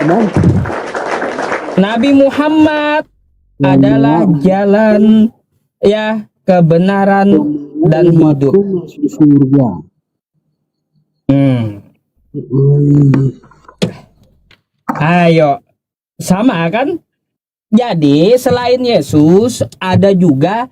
Bang, Nabi Muhammad yang adalah bilang jalan ya kebenaran dan hidup. umatku masuk surga. Wih, Ayo, sama kan? Jadi selain Yesus ada juga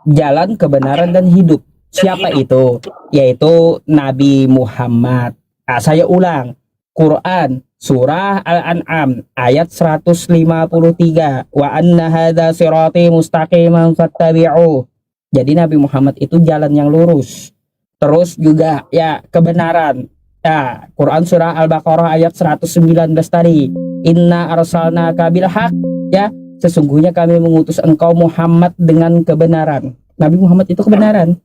jalan kebenaran dan hidup. Siapa itu? Yaitu Nabi Muhammad. Nah, saya ulang. Quran surah Al-An'am ayat 153. Wa anna hadza sirati mustaqiman fattabi'u. Jadi Nabi Muhammad itu jalan yang lurus. Terus juga ya kebenaran. Ya, Quran surah Al-Baqarah ayat 119 tadi. Inna arsalnaka bil haq, ya, sesungguhnya kami mengutus engkau Muhammad dengan kebenaran. Nabi Muhammad itu kebenaran.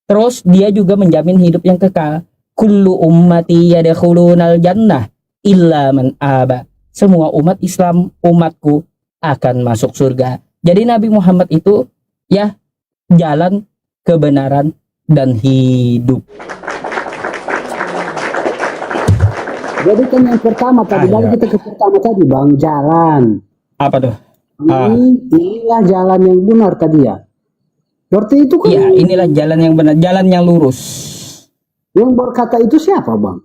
Terus dia juga menjamin hidup yang kekal. Kullu ummati yadkhulunal jannah illa man aba. Semua umat Islam, umatku akan masuk surga. Jadi Nabi Muhammad itu ya jalan kebenaran dan hidup. jadi kan yang pertama tadi, Ayo. balik kita ke pertama tadi, Bang, jalan. Apa tuh? Inilah jalan yang benar tadi ya. Berarti itu kan Iya, inilah jalan yang benar, jalan yang lurus. yang berkata itu siapa, Bang?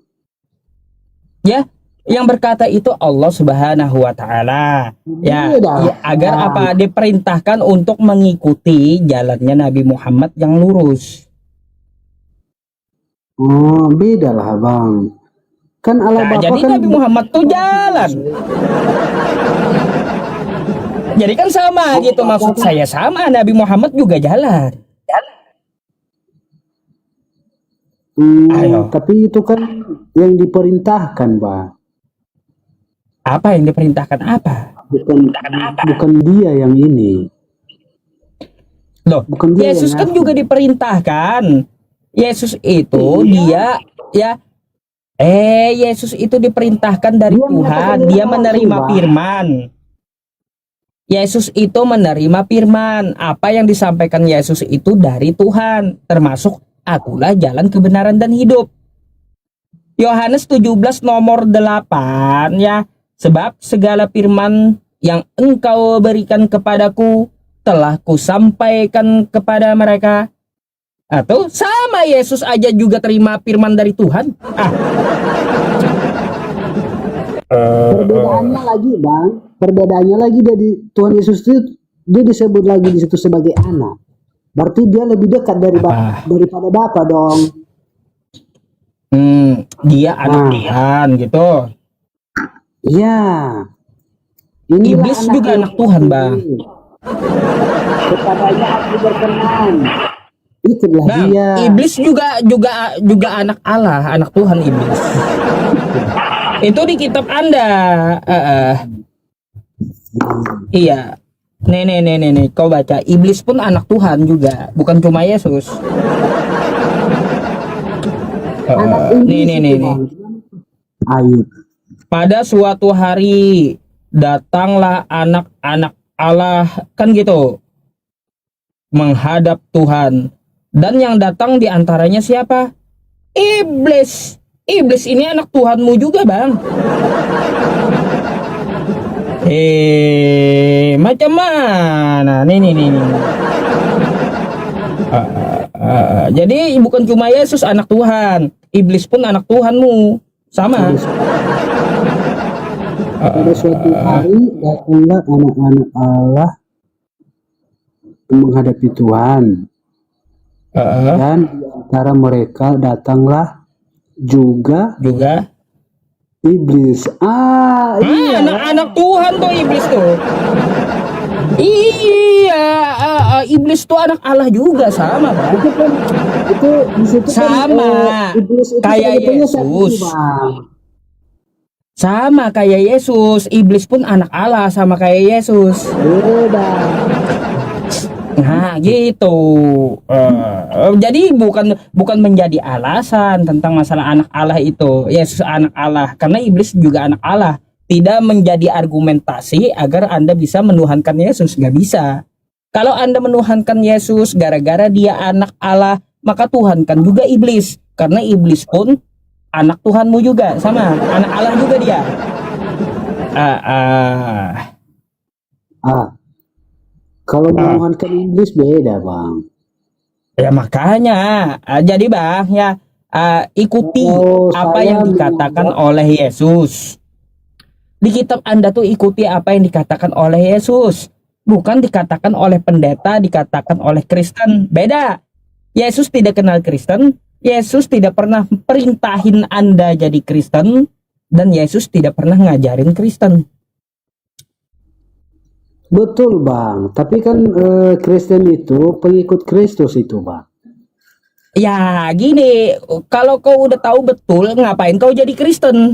Ya, yang berkata itu Allah Subhanahu wa taala. Ya, Beda. ya, agar apa? Diperintahkan untuk mengikuti jalannya Nabi Muhammad yang lurus. Oh, beda lah, Bang. Kan Allah Nah, Bapa jadi kan Nabi Muhammad tuh jalan. Jadi kan sama gitu, maksud saya sama, Nabi Muhammad juga jalan. Ayo. Tapi itu kan yang diperintahkan, Bang. Apa yang diperintahkan apa? Bukan dia yang ini. Loh, Bukan dia Yesus yang kan juga diperintahkan. Yesus itu dia ya Yesus itu diperintahkan dari Dia Tuhan, menyatakan dia langsung, menerima Bang. firman. Yesus itu menerima firman. Apa yang disampaikan Yesus itu dari Tuhan, termasuk akulah jalan kebenaran dan hidup. Yohanes 17 nomor 8 ya. Sebab segala firman yang engkau berikan kepadaku telah kusampaikan kepada mereka. Atau sama, Yesus aja juga terima firman dari Tuhan. Perbedaannya lagi, Bang. Perbedaannya lagi dari Tuhan Yesus itu, dia disebut lagi di situ sebagai anak. Berarti dia lebih dekat daripada Bapa dong. Dia anak Tuhan gitu. Iya. Inilah Iblis juga anak Tuhan, Bang. Kepadanya aku berkenan. Itulah Bang, dia. iblis juga anak Allah, anak Tuhan iblis. Itu di kitab Anda. Iya. Nih, kau baca. Iblis pun anak Tuhan juga, bukan cuma Yesus. Nih. Ayub. Pada suatu hari datanglah anak-anak Allah, kan gitu, menghadap Tuhan. Dan yang datang diantaranya siapa? Iblis. Iblis ini anak Tuhanmu juga, Bang. Macam mana? Nih. Jadi bukan cuma Yesus anak Tuhan, iblis pun anak Tuhanmu, sama. Pada suatu hari datanglah anak-anak Allah menghadapi Tuhan. Dan di antara mereka datanglah juga iblis. Iya. Anak-anak Tuhan tuh iblis tuh. Iya, iblis tuh anak Allah juga, sama, Bang. Itu di situ sama iblis itu kayak Yesus. Sama kayak Yesus, iblis pun anak Allah sama kayak Yesus. Beda. Nah, gitu. Jadi bukan menjadi alasan tentang masalah anak Allah itu. Yesus anak Allah, karena iblis juga anak Allah. Tidak menjadi argumentasi agar Anda bisa menuhankan Yesus, nggak bisa. Kalau Anda menuhankan Yesus gara-gara dia anak Allah, maka tuhankan juga iblis, karena iblis pun anak Tuhanmu juga, sama anak Allah juga dia. ah, ah, Ah, kalau menuhankan iblis beda, Bang. ya makanya, jadi bang ya, ikuti Kalau apa saya yang dikatakan menganggap oleh Yesus di kitab Anda tuh. Ikuti apa yang dikatakan oleh Yesus, bukan dikatakan oleh pendeta, dikatakan oleh Kristen. Beda. Yesus tidak kenal Kristen. Yesus tidak pernah perintahin Anda jadi Kristen, dan Yesus tidak pernah ngajarin Kristen. betul, Bang. Tapi kan Kristen itu pengikut Kristus itu, Bang. Ya gini, kalau kau udah tahu betul, ngapain kau jadi Kristen?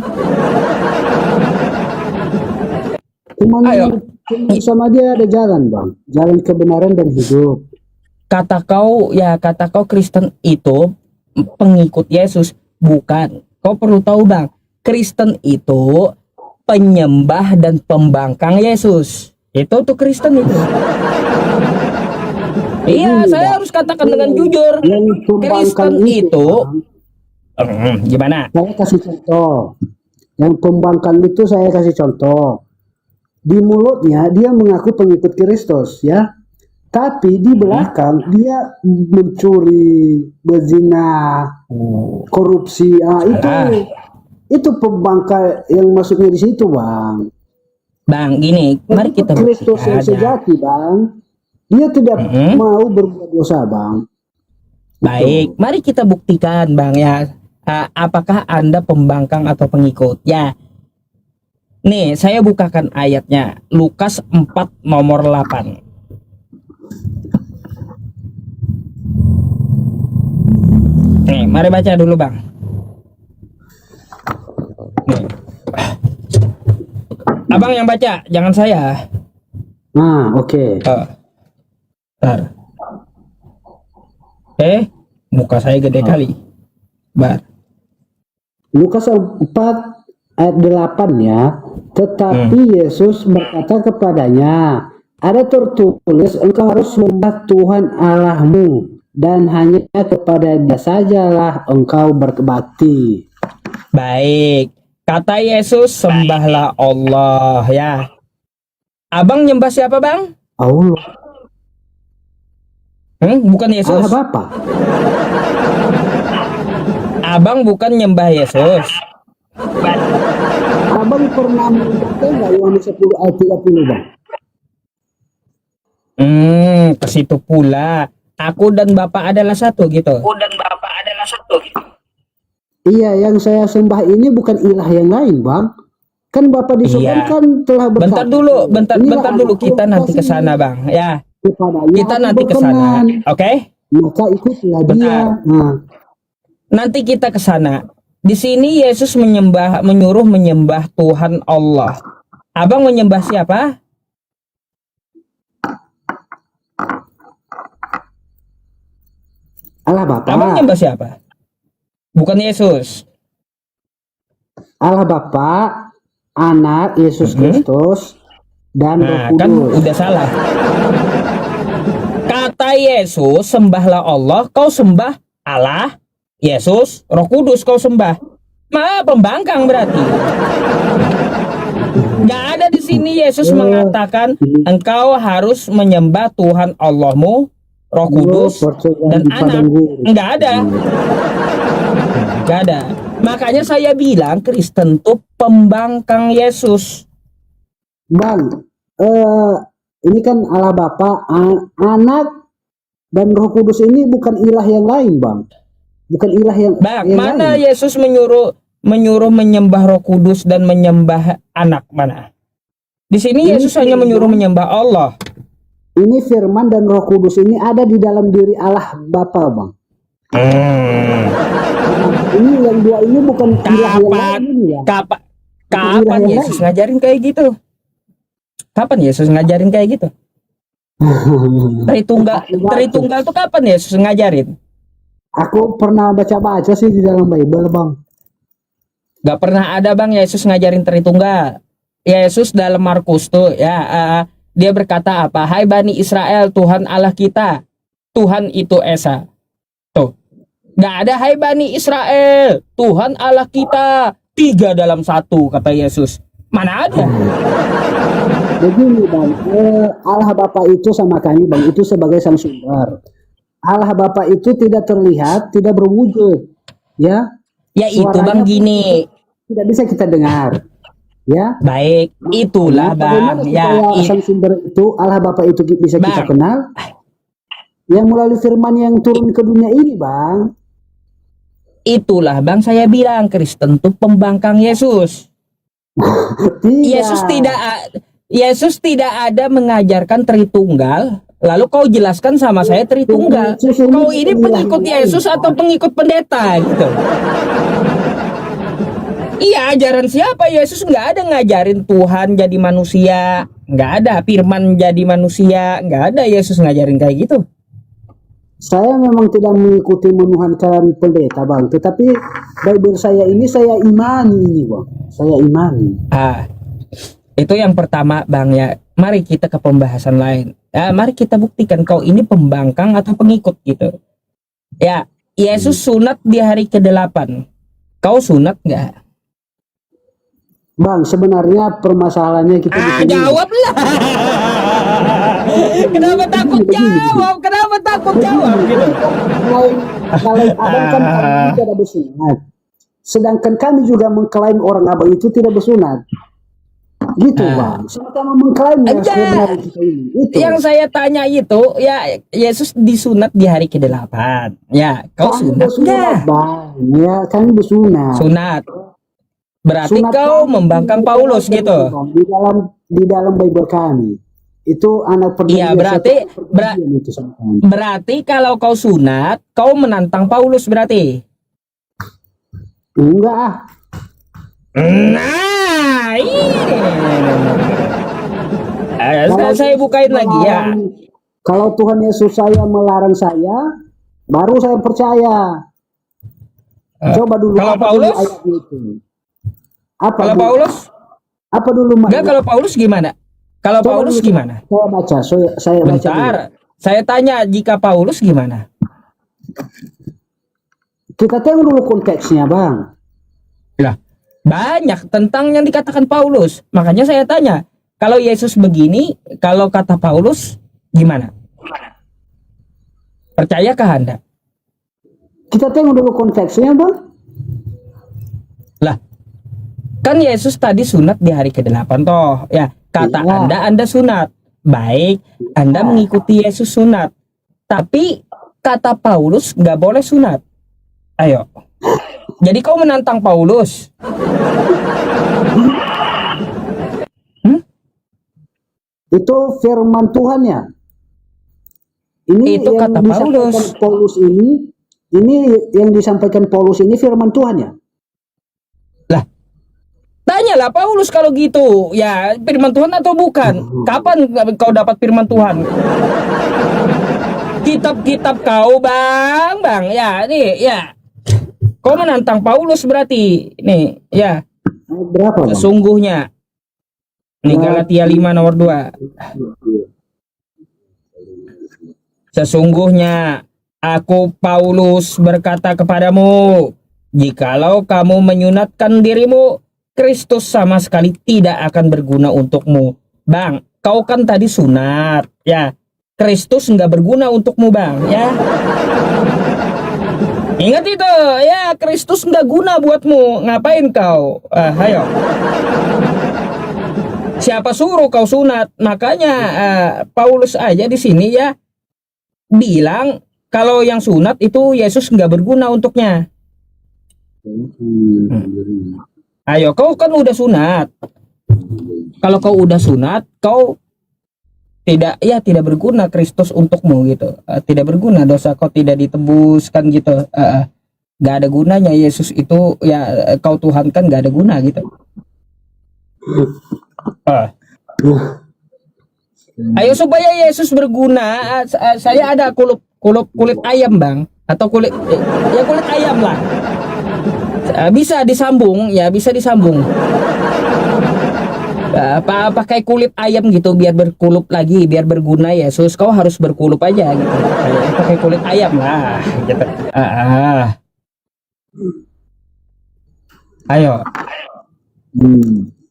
Cuman, Ayo, cuman sama dia ada jalan, Bang. Jalan kebenaran dan hidup. kata kau Kristen itu pengikut Yesus. Bukan. Kau perlu tahu bang, Kristen itu penyembah dan pembangkang Yesus. Itu tuh Kristen itu. Iya, Begini, saya Bang. harus katakan dengan jujur. Yang pembangkang Kristen itu, itu, Bang, gimana? saya kasih contoh. Yang pembangkang itu saya kasih contoh. Di mulutnya dia mengaku pengikut Kristus, ya. Tapi di belakang dia mencuri, berzina, korupsi. Salah. Itu pembangkang yang masuknya di situ, Bang. Bang, gini, mari Pengikut kita Kristus yang buktikan ya. sejati, Bang. Dia tidak mau berbuat dosa, Bang. Baik, mari kita buktikan bang ya. Apakah Anda pembangkang atau pengikut? Ya, nih saya bukakan ayatnya. Lukas 4 nomor 8. Nih, mari baca dulu bang. Nih. Abang yang baca, jangan saya. Nah, oke. Bentar. Muka saya gede kali. Bar. Lukas 4 ayat 8 ya. Tetapi Yesus berkata kepadanya, ada tertulis engkau harus sembah Tuhan Allahmu dan hanya kepada Dia sajalah engkau berbakti. Baik. Kata Yesus, sembahlah Allah ya. Abang nyembah siapa bang? Allah. Bukan Yesus. Allah Bapa. Abang bukan nyembah Yesus. Abang pernah membaca nggak Yohanes 10 ayat 30, Bang? Ke situ pula. Aku dan Bapak adalah satu gitu. Iya, yang saya sembah ini bukan ilah yang lain, Bang. Kan Bapa di surga Iya. kan telah berkata. Bentar dulu, kita nanti ke sana, Bang. Ya, kita nanti ke sana. Oke? Maka ikutlah dia. Bentar. Nah, Nanti kita ke sana. Di sini Yesus menyuruh menyembah Tuhan Allah. Abang menyembah siapa? Allah Bapa. Abang menyembah siapa? Bukan Yesus. Allah Bapa, Anak Yesus Kristus, dan Roh Nah, Kudus. kan udah salah. Kata Yesus, sembahlah Allah, kau sembah Allah, Yesus, Roh Kudus kau sembah. Pembangkang berarti. Gak ada di sini Yesus mengatakan engkau harus menyembah Tuhan Allahmu, Roh Kudus, dan Anak. Nggak ada. Nggak ada. Makanya saya bilang Kristen tuh pembangkang Yesus. Bang, ini kan Allah Bapa, Anak, dan Roh Kudus ini bukan ilah yang lain, Bang. Bukan ilah yang Bang, yang mana lain. Yesus menyuruh menyembah Roh Kudus dan menyembah Anak, mana? Di sini Ini Yesus hanya menyuruh menyembah Allah. Ini firman dan Roh Kudus ini ada di dalam diri Allah Bapa, Bang. Ini yang dua ini bukan ilah yang lain ini ya. Kapan Yesus ngajarin kayak gitu? Kapan Yesus ngajarin kayak gitu? Tritunggal tuh kapan Yesus ngajarin? Aku pernah baca-baca sih di dalam Bible, Bang. Gak pernah ada Bang Yesus ngajarin Tritunggal. Yesus dalam Markus tuh ya, dia berkata apa? Hai Bani Israel, Tuhan Allah kita, Tuhan itu Esa. Tuh, gak ada Hai Bani Israel, Tuhan Allah kita, 3 dalam 1 kata Yesus. Mana ada? Begini Bang, Allah Bapa itu sama kami Bang, itu sebagai sang sumber. Allah Bapa itu tidak terlihat, tidak berwujud. Ya, Ya itu suaranya Bang gini. tidak bisa kita dengar. Ya, Baik, itulah bagaimana Bang. Ya, supaya sang sumber itu, Allah Bapa itu bisa kita Bang. kenal? Yang melalui firman yang turun ke dunia ini Bang. Itulah Bang saya bilang Kristen itu pembangkang Yesus. Tidak. Yesus tidak ada mengajarkan Tritunggal. Lalu kau jelaskan sama saya Tritunggal. Kau ini pengikut Yesus atau pengikut pendeta gitu. Iya, ajaran siapa? Yesus nggak ada ngajarin Tuhan jadi manusia, nggak ada. Firman jadi manusia, nggak ada. Yesus ngajarin kayak gitu. Saya memang tidak mengikuti menuhankan pendeta Bang, tetapi Bible saya ini saya imani ini Bang. Saya imani. Itu yang pertama Bang ya. Mari kita ke pembahasan lain. Mari kita buktikan kau ini pembangkang atau pengikut gitu. Ya, Yesus sunat di hari ke-8. Kau sunat nggak? Bang, sebenarnya permasalahannya kita di sini. Jawablah. Kenapa takut jawab? Kenapa takut jawab gitu? Kalau Abang kan tidak bersunat. Sedangkan kami juga mengklaim orang Abang itu tidak bersunat. Gitu Bang. Sama-sama mengklaim ya sebenarnya kita ini. Itu. Yang saya tanya itu ya Yesus disunat di hari ke-8. Ya, kau sunat nggak? Bang. Ya, kami bersunat. Sunat. Berarti Sunat kau membangkang Paulus gitu. Di dalam Bible kami. Itu anak perjanjian. Iya, berarti kalau kau sunat, kau menantang Paulus berarti. Enggak ah. Nah, ini. Saya bukain lagi ya. Kalau Tuhan Yesus saya melarang saya, baru saya percaya. Coba dulu. Kalau Paulus? Apa kalau dulu? Paulus? Apa dulu? Enggak, kalau Paulus gimana? Kalau coba Paulus dulu, gimana? Saya baca. Saya Bentar. Baca saya tanya jika Paulus gimana? Kita tengok dulu konteksnya, Bang. Lah, banyak tentang yang dikatakan Paulus. Makanya saya tanya, kalau Yesus begini, kalau kata Paulus gimana? Percayakah Anda? Kita tengok dulu konteksnya, Bang. Lah, kan Yesus tadi sunat di hari ke-8 toh. Ya, kata ya. Anda sunat. Baik, Anda mengikuti Yesus sunat. Tapi kata Paulus nggak boleh sunat. Ayo. Jadi kau menantang Paulus. Itu firman Tuhan ya. Ini itu yang kata Paulus ini yang disampaikan Paulus ini firman Tuhan ya. Lah, tanyalah Paulus kalau gitu, ya firman Tuhan atau bukan? Kapan kau dapat firman Tuhan? Kitab-kitab kau, Bang, ya nih, ya. Kau menantang Paulus berarti, nih, ya. Berapa? Bang? Sesungguhnya, nih Galatia 5 nomor 2. Sesungguhnya aku Paulus berkata kepadamu, jikalau kamu menyunatkan dirimu, Kristus sama sekali tidak akan berguna untukmu. Bang, kau kan tadi sunat, ya. Kristus nggak berguna untukmu, Bang, ya. Ingat itu, ya, Kristus nggak guna buatmu. Ngapain kau? Ayo. Siapa suruh kau sunat? Makanya Paulus aja di sini ya bilang kalau yang sunat itu Yesus nggak berguna untuknya. Ayo, kau kan udah sunat. Kalau kau udah sunat, kau tidak berguna Kristus untukmu gitu. Tidak berguna, dosa kau tidak ditebus kan gitu. Gak ada gunanya Yesus itu ya, kau Tuhan kan gak ada guna gitu. Ayo supaya Yesus berguna, saya ada kulit ayam, Bang, atau kulit ayam lah. Bisa disambung, ya bisa disambung. Pakai kulit ayam gitu biar berkulup lagi, biar berguna Yesus. Kau harus berkulup aja gitu. Pakai kulit ayam lah gitu. Ayo.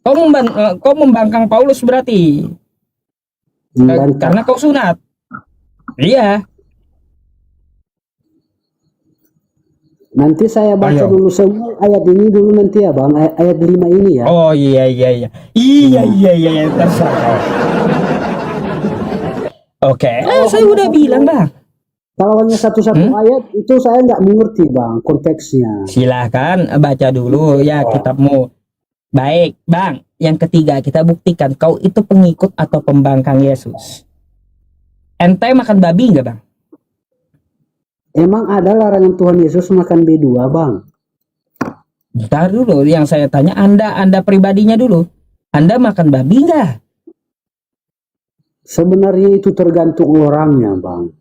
Kau membangkang Paulus berarti. Karena kau sunat. Iya. Nanti saya baca Ayo. dulu semua ayat ini dulu nanti ya Bang, ayat 5 ini ya. Oh iya. Iya, terserah. Oke, saya udah bilang bang. Kalau hanya satu-satu ayat itu saya nggak mengerti Bang konteksnya. Silahkan baca dulu ya kitabmu. Baik bang, yang ketiga kita buktikan kau itu pengikut atau pembangkang Yesus. Ente makan babi nggak bang? Emang ada larangan Tuhan Yesus makan B2 Bang? Bentar dulu, yang saya tanya Anda pribadinya dulu. Anda makan babi nggak? Sebenarnya itu tergantung orangnya Bang.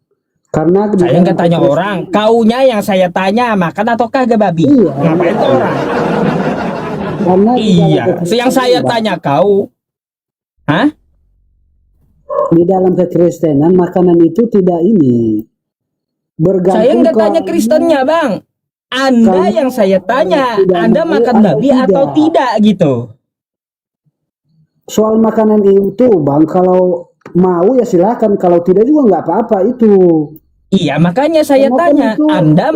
Karena Saya nggak tanya orang, kaunya yang saya tanya makan atau kagak babi? Iya. Ngapain tuh orang? Karena Iya, yang saya tanya kau, hah? Di dalam kekristenan makanan itu tidak ini bergantung. Saya nggak tanya Kristennya bang. Anda yang saya tanya, Anda makan babi atau tidak gitu? Soal makanan itu Bang, kalau mau ya silakan, kalau tidak juga nggak apa-apa itu. Iya, makanya saya tanya, Anda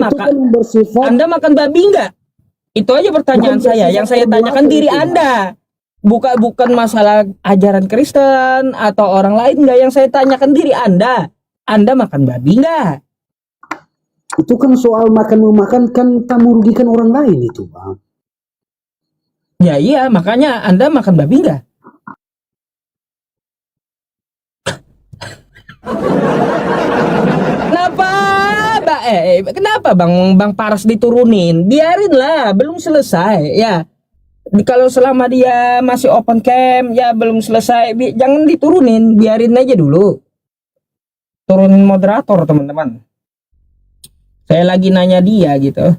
makan babi nggak? Itu aja pertanyaan saya. Yang saya tanyakan diri Anda. Bukan masalah ajaran Kristen atau orang lain nggak. Yang saya tanyakan diri Anda. Anda makan babi nggak? Itu kan soal makan-memakan kan tak merugikan orang lain itu Bang. Ya iya, makanya Anda makan babi nggak? Kenapa Bang Paras diturunin? Biarinlah, belum selesai ya. Kalau selama dia masih open cam ya belum selesai, jangan diturunin, biarin aja dulu. Turunin moderator teman-teman. Saya lagi nanya dia gitu.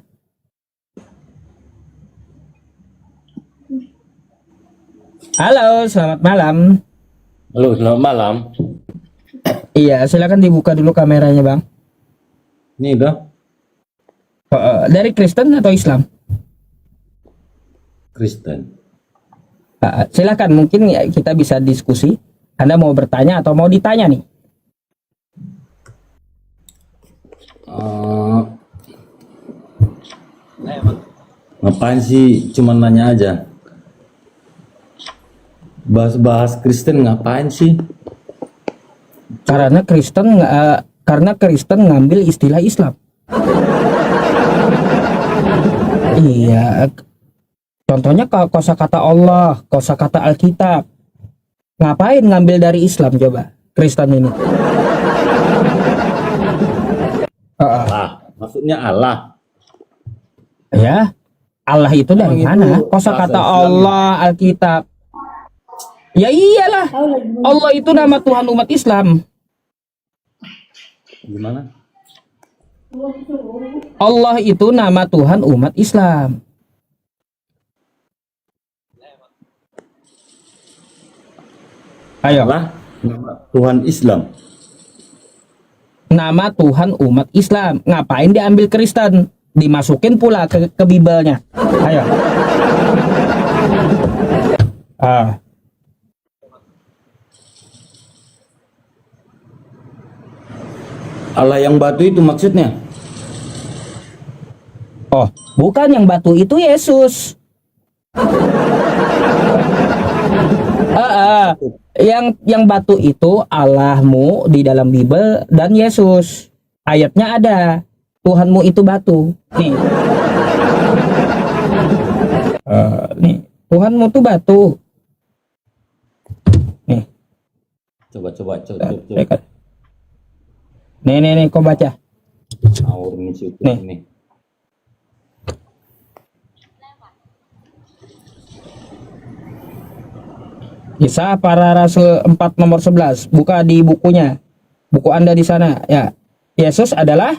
Halo, selamat malam. Halo, selamat malam. Iya, silakan dibuka dulu kameranya Bang. Ini udah Dari Kristen atau Islam? Kristen. Silakan, mungkin ya, kita bisa diskusi. Anda mau bertanya atau mau ditanya nih? Ngapain sih cuman nanya aja? Bahas-bahas Kristen ngapain sih? Karena Kristen ngambil istilah Islam. Iya. Contohnya kosakata Allah, kosakata Alkitab. Ngapain ngambil dari Islam coba? Kristen ini. Allah, maksudnya Allah. Ya. Allah itu dari mana? Kosakata Allah, Alkitab. Ya iyalah. Allah itu nama Tuhan umat Islam. Gimana? Allah itu nama Tuhan umat Islam. Ayo. Allah, nama Tuhan Islam. Nama Tuhan umat Islam. Ngapain diambil Kristen? Dimasukin pula ke Bibelnya. Ayo. Allah yang batu itu maksudnya? Oh, bukan, yang batu itu Yesus. Yang batu itu Allahmu di dalam Bible dan Yesus. Ayatnya ada. Tuhanmu itu batu. Nih. Nih, Tuhanmu tuh batu. Nih. Coba. Nih, kau baca. Awur ini sih Nih. ini. Kisah Para Rasul 4 nomor 11. Buka di bukunya. Buku Anda di sana, ya. Yesus adalah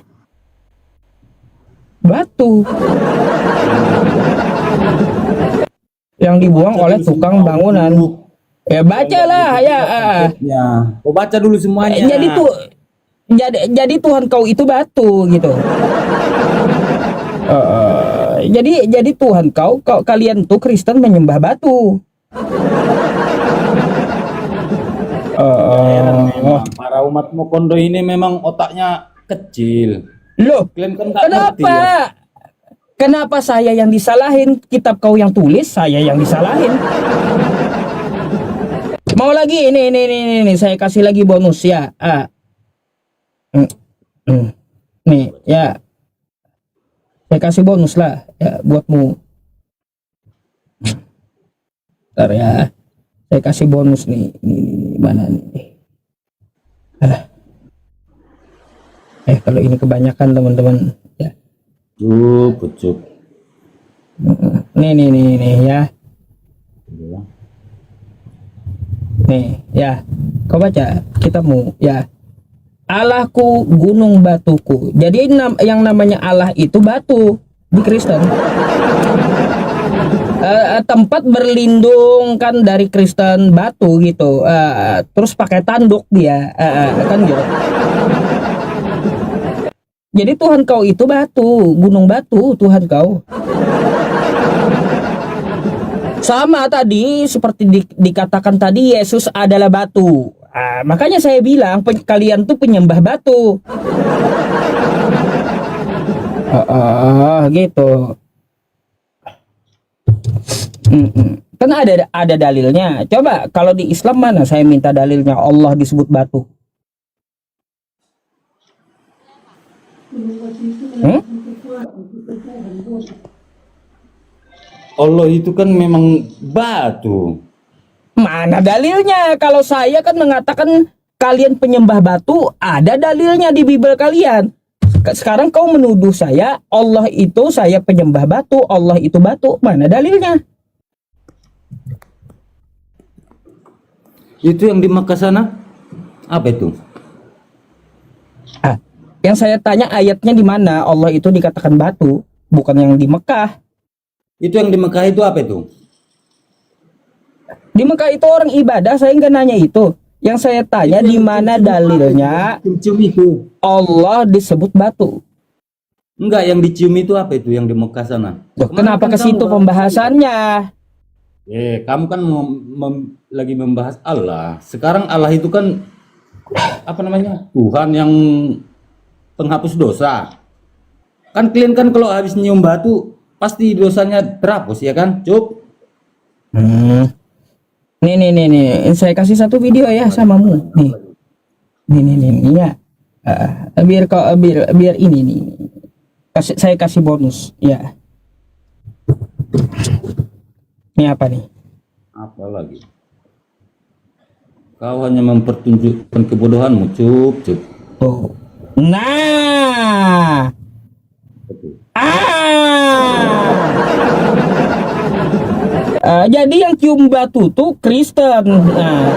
batu yang dibuang oleh tukang bangunan. Ya bacalah ya. Oh, baca dulu semuanya. Jadi Tuhan kau itu batu gitu. Jadi Tuhan kalian tuh Kristen menyembah batu. Heran Eh, memang para umat Mokondo ini memang otaknya kecil. loh, Kalian kan nggak ngerti kenapa? ya. Kenapa saya yang disalahin? Kitab kau yang tulis, saya yang disalahin. Mau lagi? Ini, saya kasih lagi bonus ya. Mm, mm. Nih, ya, saya kasih bonus lah, ya, buatmu. Ntar ya, saya kasih bonus nih. Ini, mana nih? Kalau ini kebanyakan teman-teman. Ya. Pucuk. Nih ya. Nih ya. Kau baca kitabmu ya. Allahku gunung batuku. Jadi yang namanya Allah itu batu di Kristen. Tempat berlindung kan dari Kristen, batu gitu. Terus pakai tanduk dia, kan gitu. Jadi Tuhan kau itu batu, gunung batu Tuhan kau. Sama tadi seperti dikatakan tadi, Yesus adalah batu. Makanya saya bilang kalian tuh penyembah batu. Gitu. Kan ada dalilnya. Coba kalau di Islam mana saya minta dalilnya Allah disebut batu? Allah itu kan memang batu. Mana dalilnya? Kalau saya kan mengatakan kalian penyembah batu, ada dalilnya di Bible kalian. Sekarang kau menuduh saya, Allah itu saya penyembah batu, Allah itu batu. Mana dalilnya? Itu yang di Makkah sana? Apa itu? Yang saya tanya ayatnya di mana Allah itu dikatakan batu, bukan yang di Mekah. Itu yang di Mekah itu apa itu? Di Mekah itu orang ibadah, saya nggak nanya itu. Yang saya tanya di mana dalilnya Cium itu. Allah disebut batu. Enggak, yang dicium itu apa itu yang di Mekah sana? Loh, kenapa ke situ pembahasannya? Kamu kan lagi membahas Allah. Sekarang Allah itu kan apa namanya? Tuhan yang penghapus dosa. Kan kalian kan kalau habis nyium batu pasti dosanya terhapus ya kan? Cuk. Nih, saya kasih satu video ya samamu. Nih ya. Biar ini nih. Saya kasih bonus ya. Ini apa nih? Apa lagi? Kau hanya mempertunjukkan kebodohanmu, Cuk. Oh. Nah. Jadi yang cium batu tuh Kristen. Nah,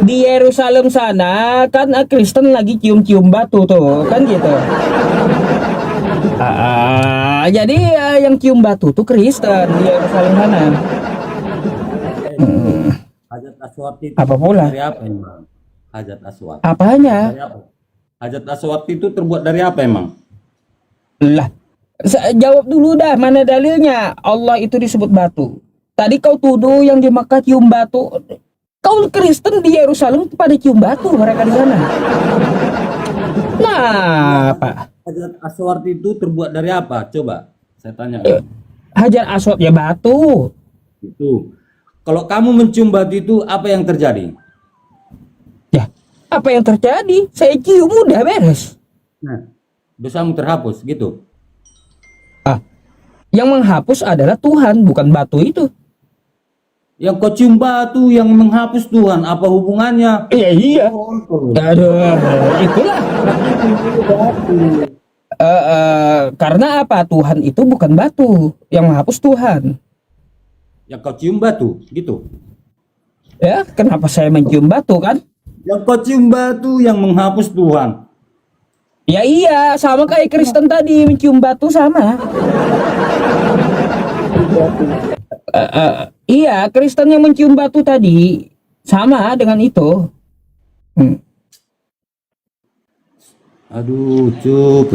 di Yerusalem sana kan Kristen lagi cium-cium batu tuh, kan gitu. Jadi yang cium batu tuh Kristen di Yerusalem sana. Hajat aswad itu Apa pula? dari apa emang? Hajat aswad. Apanya? Dari apa? Hajat aswad itu terbuat dari apa emang? Lah, jawab dulu dah, mana dalilnya Allah itu disebut batu? Tadi kau tuduh yang di Makkah cium batu. Kau Kristen di Yerusalem pada cium batu mereka di sana. Nah, apa? Hajat aswad itu terbuat dari apa? Coba saya tanya. Hajar Aswad ya batu. Itu. Kalau kamu mencium batu itu apa yang terjadi? Ya, apa yang terjadi? Saya cium udah beres. Nah, dosamu terhapus gitu. Yang menghapus adalah Tuhan, bukan batu itu. Yang kau cium batu yang menghapus Tuhan, apa hubungannya? Iya. Aduh, itulah. Karena apa? Tuhan itu bukan batu, yang menghapus Tuhan. Yang kau cium batu, gitu. Ya, kenapa saya mencium batu kan? Yang kau cium batu yang menghapus Tuhan. Ya iya, sama kayak Kristen tadi mencium batu sama. Iya, Kristen yang mencium batu tadi sama dengan itu. Aduh, Cuk.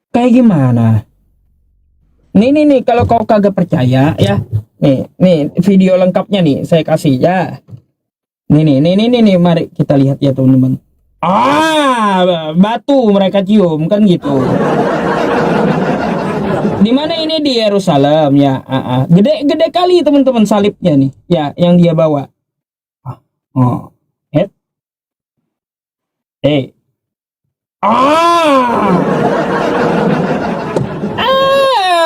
Kayak gimana? Nih, kalau kau kagak percaya ya, nih video lengkapnya nih saya kasih ya. Nih, mari kita lihat ya teman-teman. Batu mereka cium kan gitu. Di mana ini? Di Yerusalem ya. Gede kali teman-teman salibnya nih ya yang dia bawa. Oh,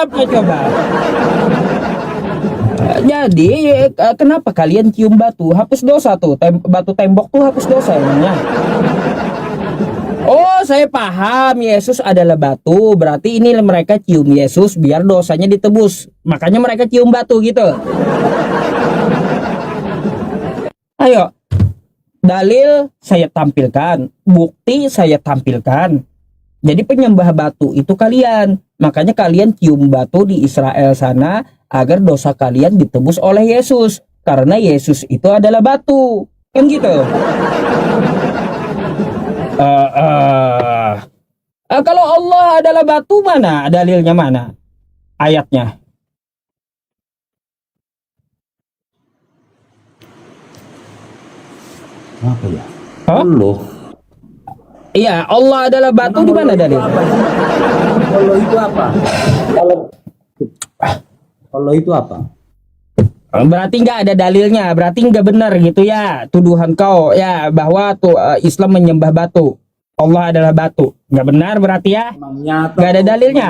apa coba? Jadi kenapa kalian cium batu? Hapus dosa tuh. Batu tembok tuh hapus dosa emangnya. Oh, saya paham. Yesus adalah batu. Berarti ini mereka cium Yesus biar dosanya ditebus. Makanya mereka cium batu gitu. Ayo, dalil saya tampilkan, bukti saya tampilkan. Jadi penyembah batu itu kalian. Makanya kalian cium batu di Israel sana agar dosa kalian ditebus oleh Yesus. Karena Yesus itu adalah batu. Kan gitu. Kalau Allah adalah batu, mana dalilnya, mana ayatnya? Apa ya? Hah? Allah. Iya, Allah adalah batu, di mana dalilnya? Allah itu apa? Allah itu apa? Berarti nggak ada dalilnya, berarti nggak benar gitu ya tuduhan kau ya bahwa Islam menyembah batu, Allah adalah batu. Nggak benar berarti ya? Memang nyata. Nggak ada dalilnya.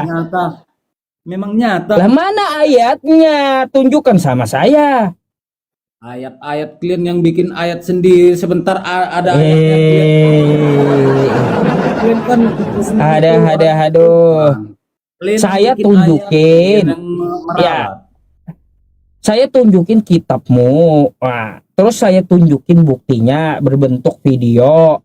Memang nyata. Lah mana ayatnya? Tunjukkan sama saya. Ayat-ayat kalian yang bikin ayat sendiri sebentar ada ayatnya kalian kan Aduh. Kalian Saya bikin tunjukin. ayat, kalian yang Ya. meralat. Saya tunjukin kitabmu. Nah, terus saya tunjukin buktinya berbentuk video.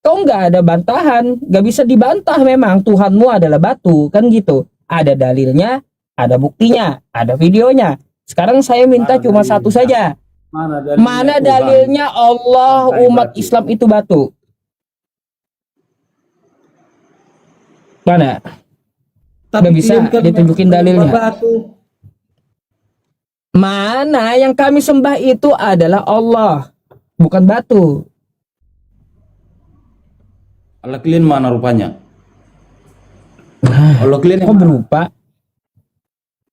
Kau nggak ada bantahan, nggak bisa dibantah memang Tuhanmu adalah batu, kan gitu. Ada dalilnya, ada buktinya, ada videonya. Sekarang saya minta Mana cuma dalilnya? satu saja. Mana Tuhan? dalilnya Allah Sampai umat batu. Islam itu batu? Mana? Nggak bisa kalian kan ditunjukin dalilnya. batu. Mana yang kami sembah itu adalah Allah, bukan batu. Allah kalian mana rupanya? Allah kalian yang Kok mana? berupa?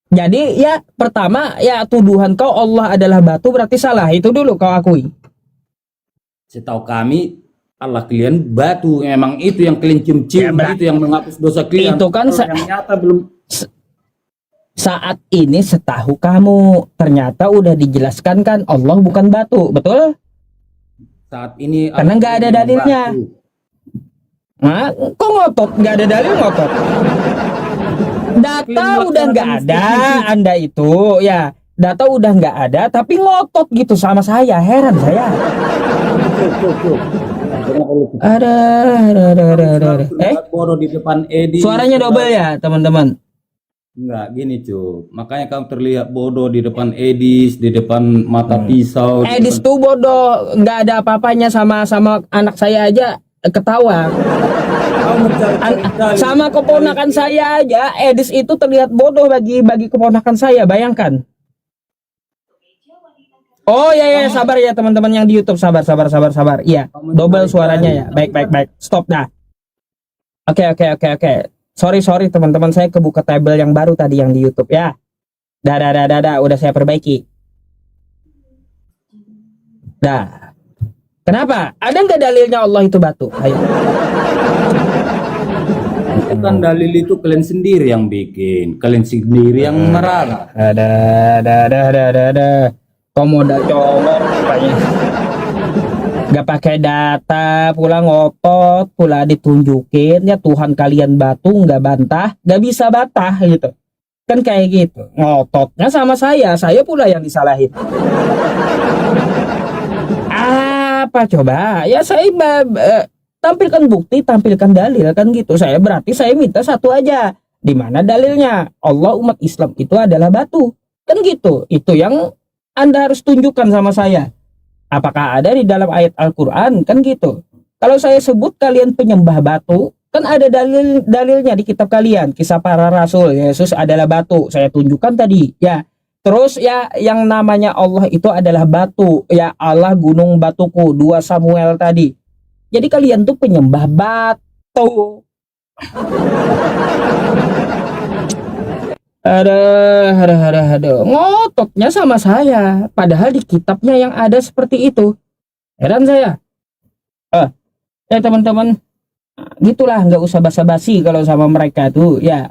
Jadi ya pertama ya tuduhan kau Allah adalah batu berarti salah. Itu dulu kau akui. Setahu kami Allah kalian batu, memang itu yang kalian cium-cium, Ya, itu yang menghapus dosa kalian. Itu kan Kalau yang nyata belum. Saat ini setahu kamu ternyata udah dijelaskan kan Allah bukan batu, betul? Saat ini Karena Allah nggak ada kalian dalilnya. batu. Nah, kok ngotot? Nggak ada dalil ngotot. Data udah nggak ada, Anda itu ya. Data udah nggak ada, tapi ngotot gitu sama saya. Heran saya. Ada. Bodoh di depan Edi. Suaranya double ya, teman-teman. Enggak, gini cuy. Makanya kamu terlihat bodoh di depan Edis, di depan mata pisau. di Edis depan- tuh bodoh, nggak ada apa-apanya sama anak saya aja ketawa. Kamu mencari-cari- Sama keponakan saya aja, Edis itu terlihat bodoh bagi keponakan saya. Bayangkan. Oh ya, sabar ya teman-teman yang di YouTube, sabar. Iya, double suaranya ya. Baik. Stop dah. Oke. Sorry teman-teman, saya kebuka tabel yang baru tadi yang di YouTube ya. Dah, udah saya perbaiki. Dah. Kenapa? Ada nggak dalilnya Allah itu batu? Ayo. Itu kan dalil itu kalian sendiri yang bikin, kalian sendiri yang meralat. Ada. Komoda colok rupanya. Gak pakai data, pula ngotot, pula ditunjukin ya Tuhan kalian batu, nggak bantah, nggak bisa bantah gitu. Kan kayak gitu. Ngototnya sama saya pula yang disalahin. Apa coba? Ya saya tampilkan bukti, tampilkan dalil kan gitu. Saya minta satu aja. Di mana dalilnya? Allah umat Islam itu adalah batu. Kan gitu. Itu yang Anda harus tunjukkan sama saya. Apakah ada di dalam ayat Al-Quran? Kan gitu. Kalau saya sebut kalian penyembah batu, Kan ada dalilnya di kitab kalian, Kisah Para Rasul, Yesus adalah batu. Saya tunjukkan tadi, ya. Terus ya yang namanya Allah itu adalah batu, ya Allah gunung batuku, 2 Samuel tadi. Jadi kalian tuh penyembah batu. Aduh. Ngototnya sama saya. Padahal di kitabnya yang ada seperti itu. Heran saya. Teman-teman, gitulah, nggak usah basa-basi kalau sama mereka tuh ya.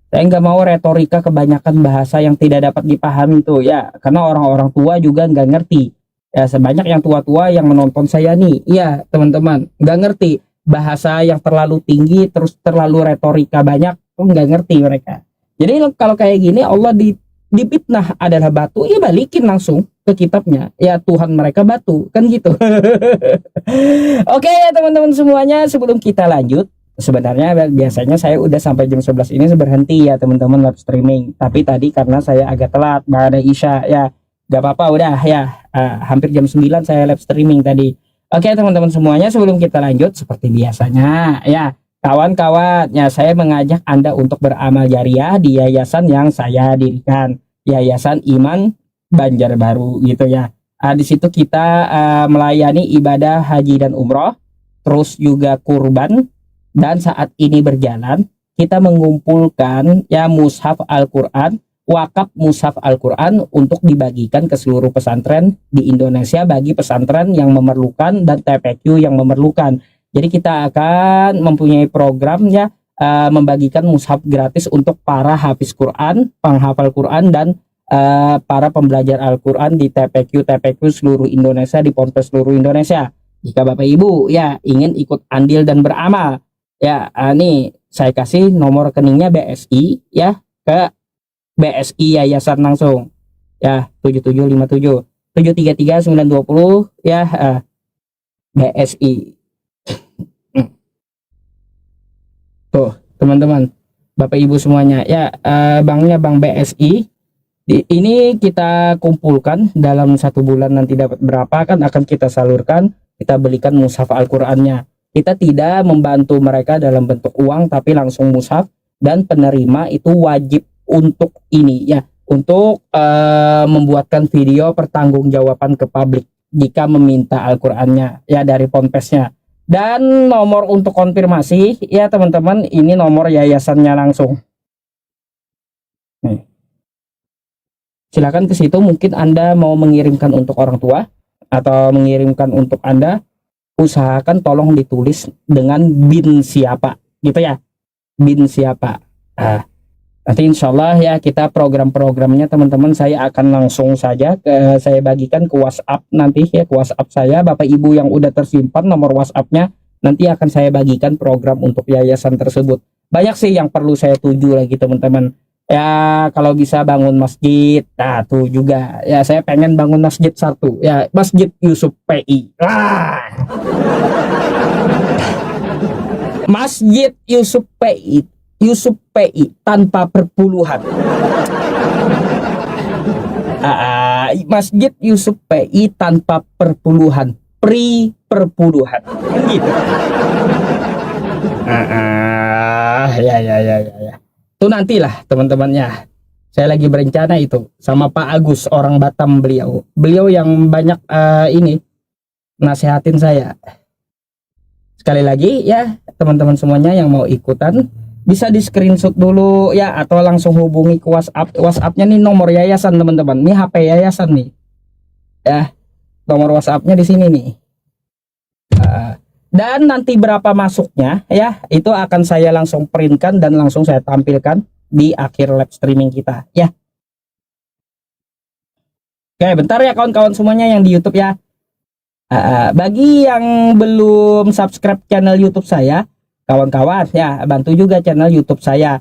Saya nggak mau retorika kebanyakan bahasa yang tidak dapat dipahami tuh ya, karena orang-orang tua juga nggak ngerti ya. Sebanyak yang tua-tua yang menonton saya nih ya teman-teman, nggak ngerti bahasa yang terlalu tinggi terus terlalu retorika banyak tuh, nggak ngerti mereka. Jadi kalau kayak gini Allah dipitnah adalah batu, ya balikin langsung ke kitabnya, ya Tuhan mereka batu, kan gitu. Oke ya teman-teman semuanya, sebelum kita lanjut, sebenarnya biasanya saya udah sampai jam 11 ini berhenti ya teman-teman live streaming, tapi tadi karena saya agak telat ada Isya ya, gak apa-apa udah ya, hampir jam 9 saya live streaming tadi. Oke teman-teman semuanya, sebelum kita lanjut seperti biasanya ya kawan-kawan, ya saya mengajak Anda untuk beramal jariah di yayasan yang saya dirikan, Yayasan Iman Banjarbaru gitu ya. Di situ kita melayani ibadah haji dan umroh, terus juga kurban, dan saat ini berjalan kita mengumpulkan ya mushaf Al-Quran, wakaf mushaf Al-Quran untuk dibagikan ke seluruh pesantren di Indonesia bagi pesantren yang memerlukan dan TPQ yang memerlukan. Jadi kita akan mempunyai program ya, membagikan mushaf gratis untuk para hafiz Quran, penghafal Quran, dan para pembelajar Al-Quran di TPQ seluruh Indonesia, di ponpes seluruh Indonesia. Jika Bapak Ibu ya ingin ikut andil dan beramal ya, nih saya kasih nomor rekeningnya BSI ya, ke BSI Yayasan langsung ya, 7757 733 920 ya, BSI. Tuh teman-teman, Bapak Ibu semuanya ya, banknya Bank BSI. Ini kita kumpulkan dalam 1 bulan, nanti dapat berapa kan akan kita salurkan, kita belikan mushaf Al-Qur'annya. Kita tidak membantu mereka dalam bentuk uang, tapi langsung mushaf, dan penerima itu wajib untuk ini ya, untuk membuatkan video pertanggungjawaban ke publik jika meminta Al-Qur'annya ya dari ponpesnya. Dan nomor untuk konfirmasi ya teman-teman, ini nomor yayasannya langsung. Nih. Silakan ke situ, mungkin Anda mau mengirimkan untuk orang tua atau mengirimkan untuk Anda, usahakan tolong ditulis dengan bin siapa gitu ya, bin siapa. Nanti insya Allah ya kita program-programnya teman-teman saya akan langsung saja saya bagikan ke WhatsApp nanti ya, ke WhatsApp saya. Bapak Ibu yang udah tersimpan nomor WhatsAppnya, nanti akan saya bagikan program untuk yayasan tersebut. Banyak sih yang perlu saya tuju lagi teman-teman ya, kalau bisa bangun masjid, nah tuh juga ya, saya pengen bangun masjid satu ya, Masjid Yusuf PI. Masjid Yusuf PI tanpa perpuluhan. Masjid Yusuf PI tanpa perpuluhan, perpuluhan gitu. Ya. Itu nantilah teman-temannya. Saya lagi berencana itu sama Pak Agus, orang Batam beliau yang banyak ini nasehatin saya. Sekali lagi ya teman-teman semuanya yang mau ikutan bisa di screenshot dulu ya, atau langsung hubungi ke WhatsAppnya nih, nomor yayasan teman-teman, ini HP yayasan nih ya, nomor WhatsAppnya di sini nih. Dan nanti berapa masuknya ya, itu akan saya langsung printkan dan langsung saya tampilkan di akhir live streaming kita ya. Oke bentar ya kawan-kawan semuanya yang di YouTube ya. Bagi yang belum subscribe channel YouTube saya, kawan-kawan ya bantu juga channel YouTube saya.